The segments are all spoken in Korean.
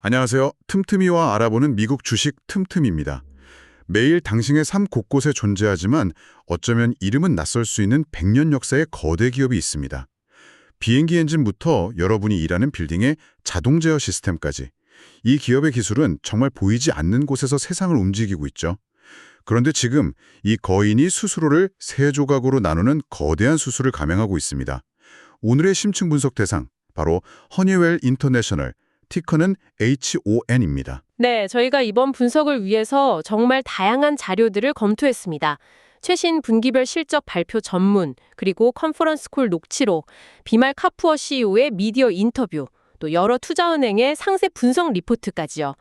안녕하세요. 틈틈이와 알아보는 미국 주식 틈틈입니다. 매일 당신의 삶 곳곳에 존재하지만 어쩌면 이름은 낯설 수 있는 100년 역사의 거대 기업이 있습니다. 비행기 엔진부터 여러분이 일하는 빌딩의 자동 제어 시스템까지 이 기업의 기술은 정말 보이지 않는 곳에서 세상을 움직이고 있죠. 그런데 지금 이 거인이 스스로를 세 조각으로 나누는 거대한 수술을 감행하고 있습니다. 오늘의 심층 분석 대상, 바로 허니웰 인터내셔널, 티커는 HON입니다. 네, 저희가 이번 분석을 위해서 정말 다양한 자료들을 검토했습니다. 최신 분기별 실적 발표 전문, 그리고 컨퍼런스 콜 녹취록, 비말 카푸어 CEO의 미디어 인터뷰, 또 여러 투자은행의 상세 분석 리포트까지요.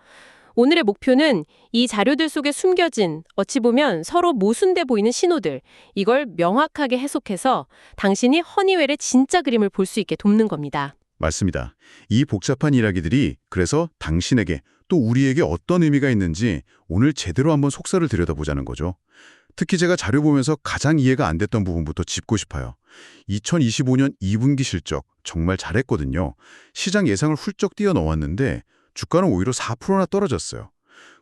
오늘의 목표는 이 자료들 속에 숨겨진, 어찌 보면 서로 모순돼 보이는 신호들, 이걸 명확하게 해석해서 당신이 허니웰의 진짜 그림을 볼 수 있게 돕는 겁니다. 맞습니다. 이 복잡한 이야기들이 그래서 당신에게 또 우리에게 어떤 의미가 있는지 오늘 제대로 한번 속살을 들여다보자는 거죠. 특히 제가 자료 보면서 가장 이해가 안 됐던 부분부터 짚고 싶어요. 2025년 2분기 실적 정말 잘했거든요. 시장 예상을 훌쩍 뛰어넘었는데 주가는 오히려 4%나 떨어졌어요.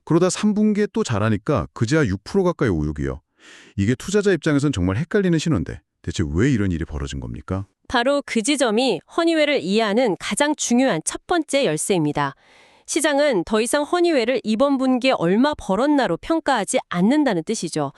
그러다 3분기에 또 잘하니까 그제야 6% 가까이 오르고요. 이게 투자자 입장에선 정말 헷갈리는 신호인데 대체 왜 이런 일이 벌어진 겁니까? 바로 그 지점이 허니웰을 이해하는 가장 중요한 첫 번째 열쇠입니다. 시장은 더 이상 허니웰을 이번 분기에 얼마 벌었나로 평가하지 않는다는 뜻이죠.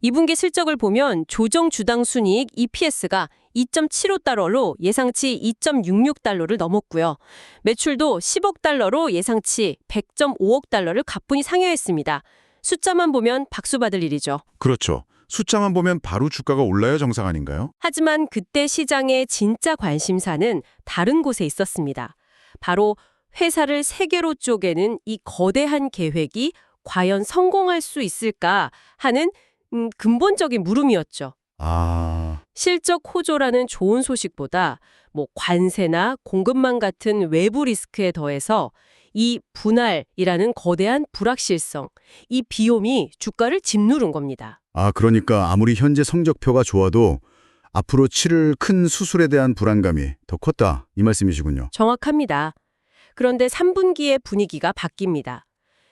2분기 실적을 보면 조정 주당 순이익 EPS가 2.75달러로 예상치 2.66달러를 넘었고요. 매출도 10억 달러로 예상치 100.5억 달러를 가뿐히 상회했습니다. 숫자만 보면 박수 받을 일이죠. 그렇죠. 숫자만 보면 바로 주가가 올라야 정상 아닌가요? 하지만 그때 시장의 진짜 관심사는 다른 곳에 있었습니다. 바로 회사를 세 개로 쪼개는 이 거대한 계획이 과연 성공할 수 있을까 하는 근본적인 물음이었죠. 실적 호조라는 좋은 소식보다 관세나 공급망 같은 외부 리스크에 더해서 이 분할이라는 거대한 불확실성, 이 비용이 주가를 짓누른 겁니다. 그러니까 아무리 현재 성적표가 좋아도 앞으로 치를 큰 수술에 대한 불안감이 더 컸다, 이 말씀이시군요. 정확합니다. 그런데 3분기의 분위기가 바뀝니다.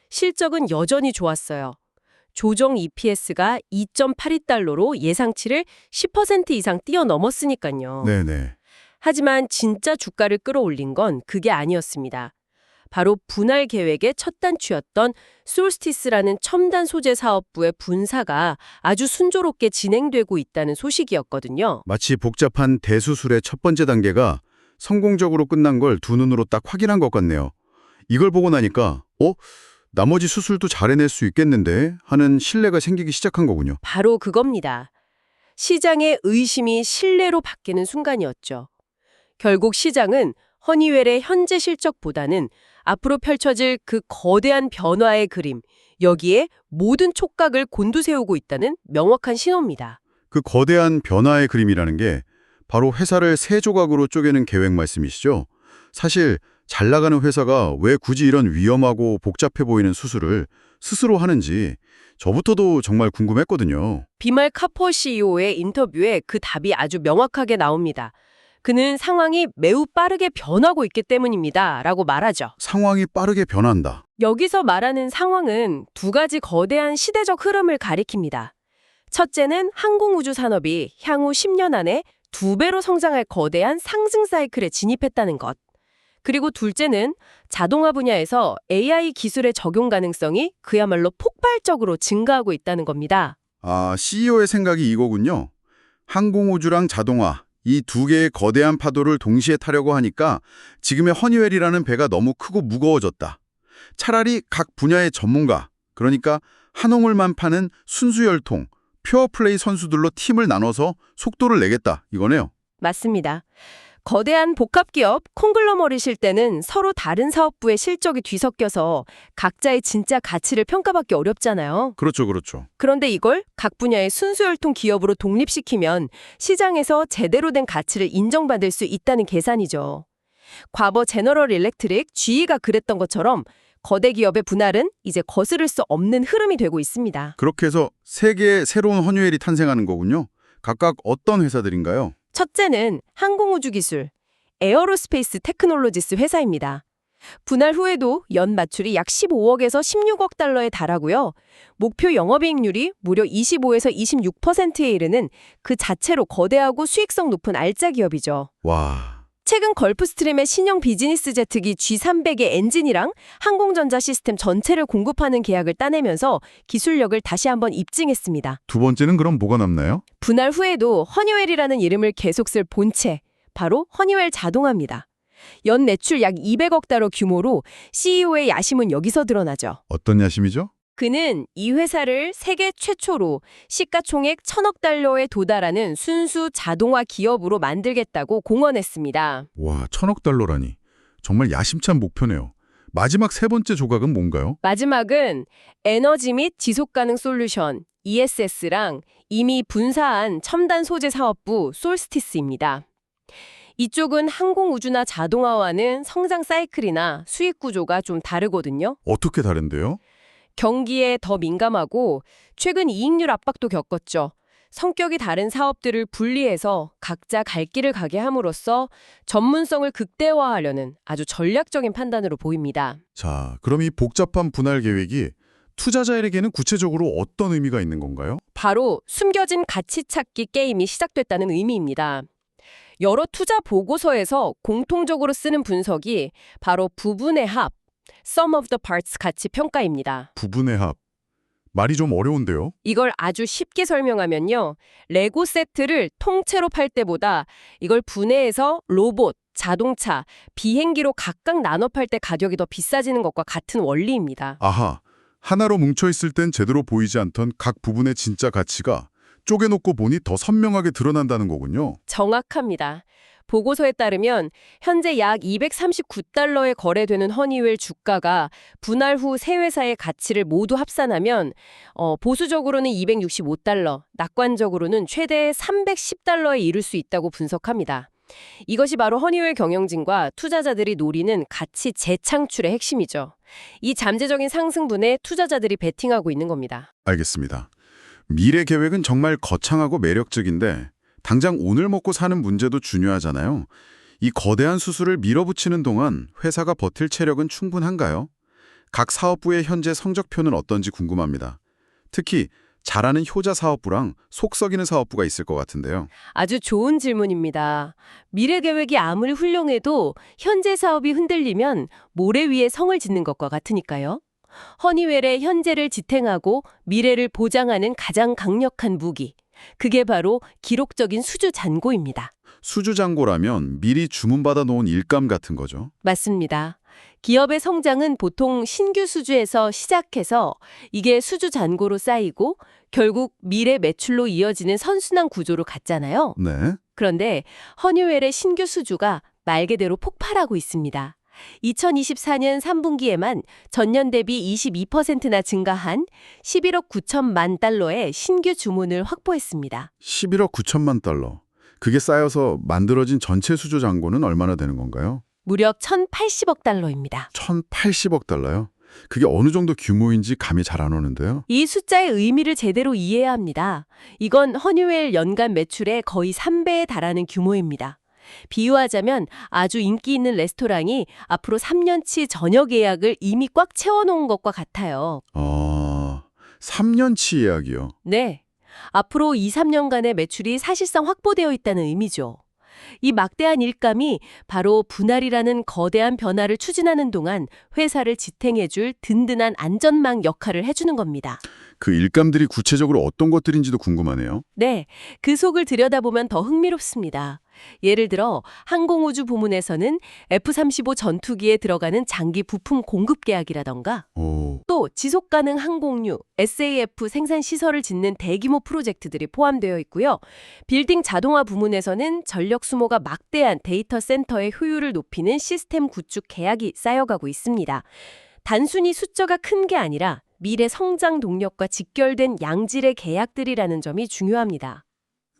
실적은 여전히 좋았어요. 조정 EPS가 2.82달러로 예상치를 10% 이상 뛰어넘었으니까요. 네네. 하지만 진짜 주가를 끌어올린 건 그게 아니었습니다. 바로 분할 계획의 첫 단추였던 솔스티스라는 첨단 소재 사업부의 분사가 아주 순조롭게 진행되고 있다는 소식이었거든요. 마치 복잡한 대수술의 첫 번째 단계가 성공적으로 끝난 걸 두 눈으로 딱 확인한 것 같네요. 이걸 보고 나니까 나머지 수술도 잘 해낼 수 있겠는데 하는 신뢰가 생기기 시작한 거군요. 바로 그겁니다. 시장의 의심이 신뢰로 바뀌는 순간이었죠. 결국 시장은 허니웰의 현재 실적보다는 앞으로 펼쳐질 그 거대한 변화의 그림, 여기에 모든 촉각을 곤두세우고 있다는 명확한 신호입니다. 그 거대한 변화의 그림이라는 게 바로 회사를 세 조각으로 쪼개는 계획 말씀이시죠? 사실 잘 나가는 회사가 왜 굳이 이런 위험하고 복잡해 보이는 수술을 스스로 하는지 저부터도 정말 궁금했거든요. 비말 카퍼 CEO의 인터뷰에 그 답이 아주 명확하게 나옵니다. 그는 상황이 매우 빠르게 변하고 있기 때문입니다. 라고 말하죠. 상황이 빠르게 변한다. 여기서 말하는 상황은 두 가지 거대한 시대적 흐름을 가리킵니다. 첫째는 항공우주 산업이 향후 10년 안에 2배로 성장할 거대한 상승 사이클에 진입했다는 것. 그리고 둘째는 자동화 분야에서 AI 기술의 적용 가능성이 그야말로 폭발적으로 증가하고 있다는 겁니다. CEO의 생각이 이거군요. 항공우주랑 자동화, 이 두 개의 거대한 파도를 동시에 타려고 하니까 지금의 허니웰이라는 배가 너무 크고 무거워졌다. 차라리 각 분야의 전문가, 그러니까 한옥물만 파는 순수열통, 퓨어플레이 선수들로 팀을 나눠서 속도를 내겠다, 이거네요. 맞습니다. 거대한 복합기업 콩글러머릿일 때는 서로 다른 사업부의 실적이 뒤섞여서 각자의 진짜 가치를 평가받기 어렵잖아요. 그렇죠. 그런데 이걸 각 분야의 순수혈통 기업으로 독립시키면 시장에서 제대로 된 가치를 인정받을 수 있다는 계산이죠. 과거 제너럴 일렉트릭, GE가 그랬던 것처럼 거대 기업의 분할은 이제 거스를 수 없는 흐름이 되고 있습니다. 그렇게 해서 세 개의 새로운 허니웰이 탄생하는 거군요. 각각 어떤 회사들인가요? 첫째는 항공우주 기술, 에어로스페이스 테크놀로지스 회사입니다. 분할 후에도 연 마출이 약 15억에서 16억 달러에 달하고요. 목표 영업이익률이 무려 25에서 26%에 이르는 그 자체로 거대하고 수익성 높은 알짜 기업이죠. 와, 최근 걸프스트림의 신형 비즈니스 제트기 G300의 엔진이랑 항공전자 시스템 전체를 공급하는 계약을 따내면서 기술력을 다시 한번 입증했습니다. 두 번째는 그럼 뭐가 남나요? 분할 후에도 허니웰이라는 이름을 계속 쓸 본체, 바로 허니웰 자동화입니다. 연 매출 약 200억 달러 규모로 CEO의 야심은 여기서 드러나죠. 어떤 야심이죠? 그는 이 회사를 세계 최초로 시가총액 1,000억 달러에 도달하는 순수 자동화 기업으로 만들겠다고 공언했습니다. 와, 1,000억 달러라니. 정말 야심찬 목표네요. 마지막 세 번째 조각은 뭔가요? 마지막은 에너지 및 지속가능 솔루션, ESS랑 이미 분사한 첨단 소재 사업부 솔스티스입니다. 이쪽은 항공우주나 자동화와는 성장 사이클이나 수익 구조가 좀 다르거든요. 어떻게 다른데요? 경기에 더 민감하고 최근 이익률 압박도 겪었죠. 성격이 다른 사업들을 분리해서 각자 갈 길을 가게 함으로써 전문성을 극대화하려는 아주 전략적인 판단으로 보입니다. 자, 그럼 이 복잡한 분할 계획이 투자자에게는 구체적으로 어떤 의미가 있는 건가요? 바로 숨겨진 가치 찾기 게임이 시작됐다는 의미입니다. 여러 투자 보고서에서 공통적으로 쓰는 분석이 바로 부분의 합, sum of the parts 가치 평가입니다. 부분의 합. 말이 좀 어려운데요? 이걸 아주 쉽게 설명하면요. 레고 세트를 통째로 팔 때보다 이걸 분해해서 로봇, 자동차, 비행기로 각각 나눠 팔 때 가격이 더 비싸지는 것과 같은 원리입니다. 아하, 하나로 뭉쳐있을 땐 제대로 보이지 않던 각 부분의 진짜 가치가 쪼개놓고 보니 더 선명하게 드러난다는 거군요. 정확합니다. 보고서에 따르면 현재 약 239달러에 거래되는 허니웰 주가가 분할 후 세 회사의 가치를 모두 합산하면 보수적으로는 265달러, 낙관적으로는 최대 310달러에 이를 수 있다고 분석합니다. 이것이 바로 허니웰 경영진과 투자자들이 노리는 가치 재창출의 핵심이죠. 이 잠재적인 상승분에 투자자들이 베팅하고 있는 겁니다. 알겠습니다. 미래 계획은 정말 거창하고 매력적인데 당장 오늘 먹고 사는 문제도 중요하잖아요. 이 거대한 수술을 밀어붙이는 동안 회사가 버틸 체력은 충분한가요? 각 사업부의 현재 성적표는 어떤지 궁금합니다. 특히 잘하는 효자 사업부랑 속 썩이는 사업부가 있을 것 같은데요. 아주 좋은 질문입니다. 미래 계획이 아무리 훌륭해도 현재 사업이 흔들리면 모래 위에 성을 짓는 것과 같으니까요. 허니웰의 현재를 지탱하고 미래를 보장하는 가장 강력한 무기. 그게 바로 기록적인 수주 잔고입니다. 수주 잔고라면 미리 주문받아 놓은 일감 같은 거죠. 맞습니다. 기업의 성장은 보통 신규 수주에서 시작해서 이게 수주 잔고로 쌓이고 결국 미래 매출로 이어지는 선순환 구조로 갔잖아요. 네. 그런데 허니웰의 신규 수주가 말 그대로 폭발하고 있습니다. 2024년 3분기에만 전년 대비 22%나 증가한 11억 9천만 달러의 신규 주문을 확보했습니다. 11억 9천만 달러. 그게 쌓여서 만들어진 전체 수주 잔고는 얼마나 되는 건가요? 무려 1,080억 달러입니다. 1,080억 달러요? 그게 어느 정도 규모인지 감이 잘 안 오는데요. 이 숫자의 의미를 제대로 이해해야 합니다. 이건 허니웰 연간 매출의 거의 3배에 달하는 규모입니다. 비유하자면 아주 인기 있는 레스토랑이 앞으로 3년치 저녁 예약을 이미 꽉 채워놓은 것과 같아요. 3년치 예약이요. 네. 앞으로 2, 3년간의 매출이 사실상 확보되어 있다는 의미죠. 이 막대한 일감이 바로 분할이라는 거대한 변화를 추진하는 동안 회사를 지탱해줄 든든한 안전망 역할을 해주는 겁니다. 그 일감들이 구체적으로 어떤 것들인지도 궁금하네요. 네, 그 속을 들여다보면 더 흥미롭습니다. 예를 들어 항공우주 부문에서는 F-35 전투기에 들어가는 장기 부품 공급 계약이라던가 오, 또 지속가능 항공유, SAF 생산 시설을 짓는 대규모 프로젝트들이 포함되어 있고요. 빌딩 자동화 부문에서는 전력 수모가 막대한 데이터 센터의 효율을 높이는 시스템 구축 계약이 쌓여가고 있습니다. 단순히 숫자가 큰 게 아니라 미래 성장 동력과 직결된 양질의 계약들이라는 점이 중요합니다.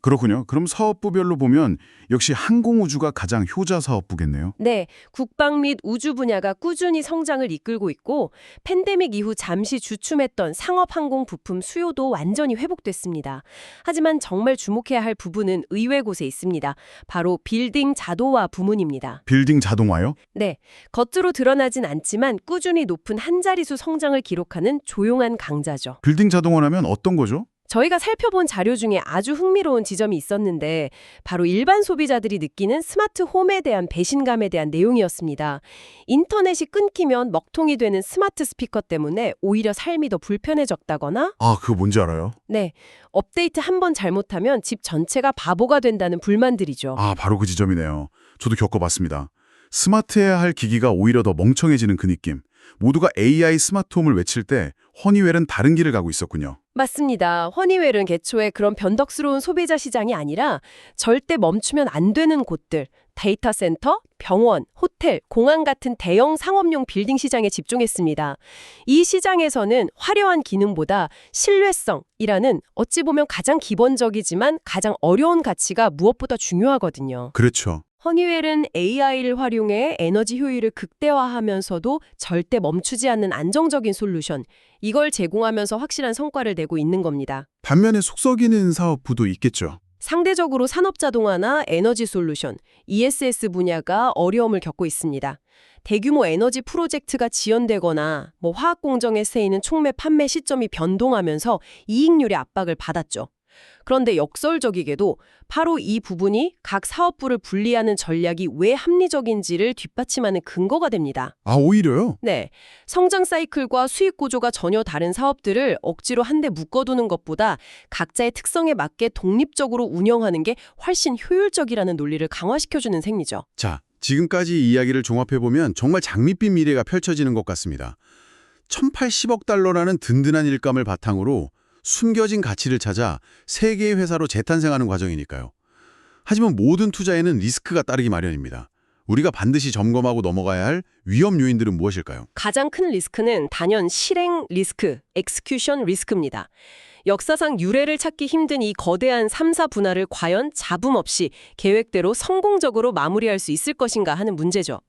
그렇군요. 그럼 사업부별로 보면 역시 항공우주가 가장 효자 사업부겠네요. 네, 국방 및 우주 분야가 꾸준히 성장을 이끌고 있고 팬데믹 이후 잠시 주춤했던 상업 항공 부품 수요도 완전히 회복됐습니다. 하지만 정말 주목해야 할 부분은 의외 곳에 있습니다. 바로 빌딩 자동화 부문입니다. 빌딩 자동화요? 네, 겉으로 드러나진 않지만 꾸준히 높은 한 자릿수 성장을 기록하는 조용한 강자죠. 빌딩 자동화라면 어떤 거죠? 저희가 살펴본 자료 중에 아주 흥미로운 지점이 있었는데 바로 일반 소비자들이 느끼는 스마트 홈에 대한 배신감에 대한 내용이었습니다. 인터넷이 끊기면 먹통이 되는 스마트 스피커 때문에 오히려 삶이 더 불편해졌다거나 아, 그거 뭔지 알아요? 네, 업데이트 한 번 잘못하면 집 전체가 바보가 된다는 불만들이죠. 아, 바로 그 지점이네요. 저도 겪어봤습니다. 스마트해야 할 기기가 오히려 더 멍청해지는 그 느낌. 모두가 AI 스마트홈을 외칠 때 허니웰은 다른 길을 가고 있었군요. 맞습니다. 허니웰은 개초에 그런 변덕스러운 소비자 시장이 아니라 절대 멈추면 안 되는 곳들, 데이터 센터, 병원, 호텔, 공항 같은 대형 상업용 빌딩 시장에 집중했습니다. 이 시장에서는 화려한 기능보다 신뢰성이라는 어찌 보면 가장 기본적이지만 가장 어려운 가치가 무엇보다 중요하거든요. 그렇죠. 허니웰은 AI를 활용해 에너지 효율을 극대화하면서도 절대 멈추지 않는 안정적인 솔루션, 이걸 제공하면서 확실한 성과를 내고 있는 겁니다. 반면에 속썩이는 사업부도 있겠죠. 상대적으로 산업자동화나 에너지 솔루션, ESS 분야가 어려움을 겪고 있습니다. 대규모 에너지 프로젝트가 지연되거나 화학 공정에 쓰이는 촉매 판매 시점이 변동하면서 이익률의 압박을 받았죠. 그런데 역설적이게도 바로 이 부분이 각 사업부를 분리하는 전략이 왜 합리적인지를 뒷받침하는 근거가 됩니다. 아, 오히려요? 네, 성장 사이클과 수익 구조가 전혀 다른 사업들을 억지로 한데 묶어두는 것보다 각자의 특성에 맞게 독립적으로 운영하는 게 훨씬 효율적이라는 논리를 강화시켜주는 셈이죠. 자, 지금까지 이야기를 종합해보면 정말 장밋빛 미래가 펼쳐지는 것 같습니다. 1,080억 달러라는 든든한 일감을 바탕으로 숨겨진 가치를 찾아 세계의 회사로 재탄생하는 과정이니까요. 하지만 모든 투자에는 리스크가 따르기 마련입니다. 우리가 반드시 점검하고 넘어가야 할 위험 요인들은 무엇일까요? 가장 큰 리스크는 단연 실행 리스크, 엑스큐션 리스크입니다. 역사상 유례를 찾기 힘든 이 거대한 3사 분할을 과연 잡음 없이 계획대로 성공적으로 마무리할 수 있을 것인가 하는 문제죠.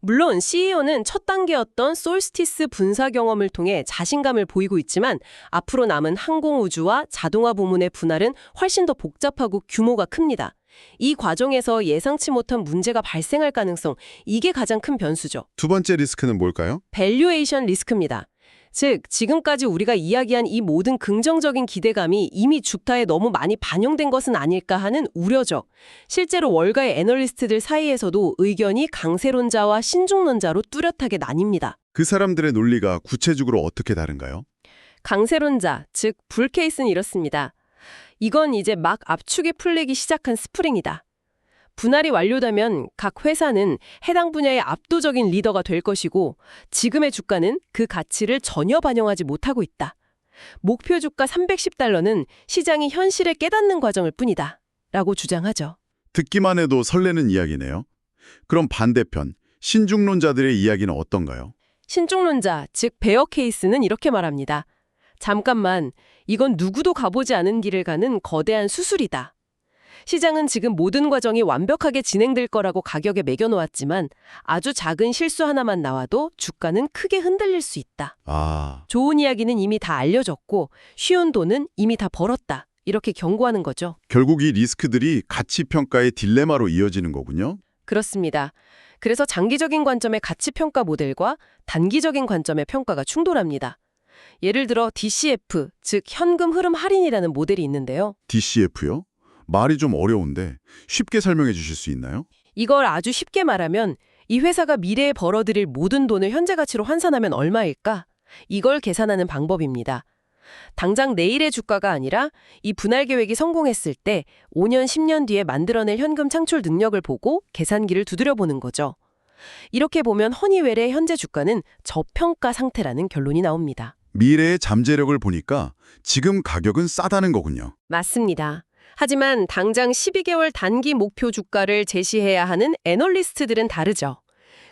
물론 CEO는 첫 단계였던 솔스티스 분사 경험을 통해 자신감을 보이고 있지만 앞으로 남은 항공우주와 자동화 부문의 분할은 훨씬 더 복잡하고 규모가 큽니다. 이 과정에서 예상치 못한 문제가 발생할 가능성, 이게 가장 큰 변수죠. 두 번째 리스크는 뭘까요? 밸류에이션 리스크입니다. 즉, 지금까지 우리가 이야기한 이 모든 긍정적인 기대감이 이미 주가에 너무 많이 반영된 것은 아닐까 하는 우려죠. 실제로 월가의 애널리스트들 사이에서도 의견이 강세론자와 신중론자로 뚜렷하게 나뉩니다. 그 사람들의 논리가 구체적으로 어떻게 다른가요? 강세론자, 즉 불케이스는 이렇습니다. 이건 이제 막 압축이 풀리기 시작한 스프링이다. 분할이 완료되면 각 회사는 해당 분야의 압도적인 리더가 될 것이고 지금의 주가는 그 가치를 전혀 반영하지 못하고 있다. 목표 주가 310달러는 시장이 현실을 깨닫는 과정일 뿐이다. 라고 주장하죠. 듣기만 해도 설레는 이야기네요. 그럼 반대편, 신중론자들의 이야기는 어떤가요? 신중론자, 즉 베어 케이스는 이렇게 말합니다. 잠깐만, 이건 누구도 가보지 않은 길을 가는 거대한 수술이다. 시장은 지금 모든 과정이 완벽하게 진행될 거라고 가격에 매겨놓았지만 아주 작은 실수 하나만 나와도 주가는 크게 흔들릴 수 있다. 좋은 이야기는 이미 다 알려졌고 쉬운 돈은 이미 다 벌었다. 이렇게 경고하는 거죠. 결국 이 리스크들이 가치 평가의 딜레마로 이어지는 거군요. 그렇습니다. 그래서 장기적인 관점의 가치 평가 모델과 단기적인 관점의 평가가 충돌합니다. 예를 들어 DCF, 즉 현금 흐름 할인이라는 모델이 있는데요. DCF요? 말이 좀 어려운데 쉽게 설명해 주실 수 있나요? 이걸 아주 쉽게 말하면 이 회사가 미래에 벌어들일 모든 돈을 현재 가치로 환산하면 얼마일까? 이걸 계산하는 방법입니다. 당장 내일의 주가가 아니라 이 분할 계획이 성공했을 때 5년, 10년 뒤에 만들어낼 현금 창출 능력을 보고 계산기를 두드려보는 거죠. 이렇게 보면 허니웰의 현재 주가는 저평가 상태라는 결론이 나옵니다. 미래의 잠재력을 보니까 지금 가격은 싸다는 거군요. 맞습니다. 하지만 당장 12개월 단기 목표 주가를 제시해야 하는 애널리스트들은 다르죠.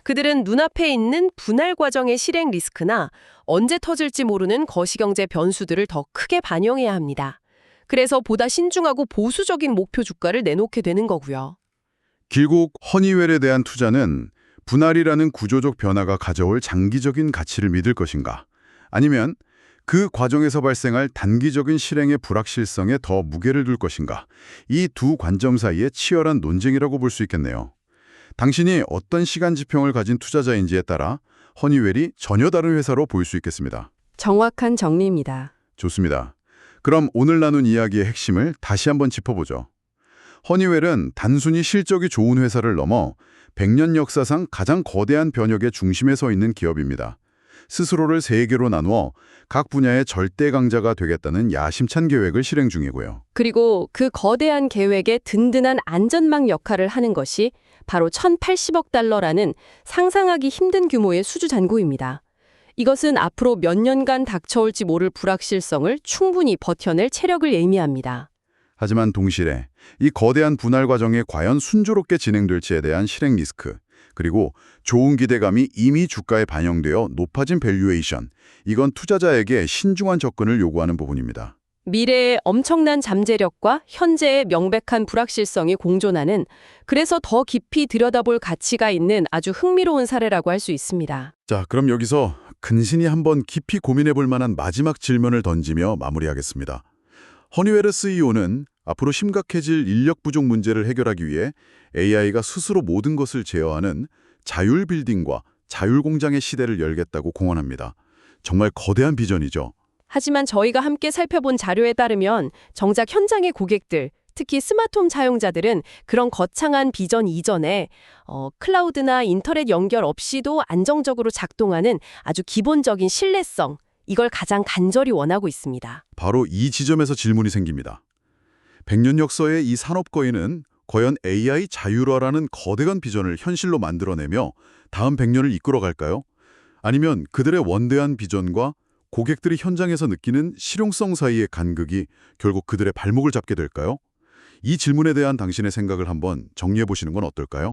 그들은 눈앞에 있는 분할 과정의 실행 리스크나 언제 터질지 모르는 거시경제 변수들을 더 크게 반영해야 합니다. 그래서 보다 신중하고 보수적인 목표 주가를 내놓게 되는 거고요. 결국 허니웰에 대한 투자는 분할이라는 구조적 변화가 가져올 장기적인 가치를 믿을 것인가? 아니면 그 과정에서 발생할 단기적인 실행의 불확실성에 더 무게를 둘 것인가? 이 두 관점 사이의 치열한 논쟁이라고 볼 수 있겠네요. 당신이 어떤 시간 지평을 가진 투자자인지에 따라 허니웰이 전혀 다른 회사로 보일 수 있겠습니다. 정확한 정리입니다. 좋습니다. 그럼 오늘 나눈 이야기의 핵심을 다시 한번 짚어보죠. 허니웰은 단순히 실적이 좋은 회사를 넘어 100년 역사상 가장 거대한 변혁의 중심에 서 있는 기업입니다. 스스로를 3개로 나누어 각 분야의 절대 강자가 되겠다는 야심찬 계획을 실행 중이고요. 그리고 그 거대한 계획에 든든한 안전망 역할을 하는 것이 바로 1,080억 달러라는 상상하기 힘든 규모의 수주 잔고입니다. 이것은 앞으로 몇 년간 닥쳐올지 모를 불확실성을 충분히 버텨낼 체력을 의미합니다. 하지만 동시에 이 거대한 분할 과정이 과연 순조롭게 진행될지에 대한 실행 리스크, 그리고 좋은 기대감이 이미 주가에 반영되어 높아진 밸류에이션, 이건 투자자에게 신중한 접근을 요구하는 부분입니다. 미래의 엄청난 잠재력과 현재의 명백한 불확실성이 공존하는, 그래서 더 깊이 들여다볼 가치가 있는 아주 흥미로운 사례라고 할 수 있습니다. 자, 그럼 여기서 근신이 한번 깊이 고민해 볼 만한 마지막 질문을 던지며 마무리하겠습니다. 허니웰의 CEO는 앞으로 심각해질 인력 부족 문제를 해결하기 위해 AI가 스스로 모든 것을 제어하는 자율 빌딩과 자율 공장의 시대를 열겠다고 공언합니다. 정말 거대한 비전이죠. 하지만 저희가 함께 살펴본 자료에 따르면 정작 현장의 고객들, 특히 스마트홈 사용자들은 그런 거창한 비전 이전에 클라우드나 인터넷 연결 없이도 안정적으로 작동하는 아주 기본적인 신뢰성, 이걸 가장 간절히 원하고 있습니다. 바로 이 지점에서 질문이 생깁니다. 100년 역사의 이 산업 거인은 과연 AI 자율화라는 거대한 비전을 현실로 만들어내며 다음 100년을 이끌어갈까요? 아니면 그들의 원대한 비전과 고객들이 현장에서 느끼는 실용성 사이의 간극이 결국 그들의 발목을 잡게 될까요? 이 질문에 대한 당신의 생각을 한번 정리해 보시는 건 어떨까요?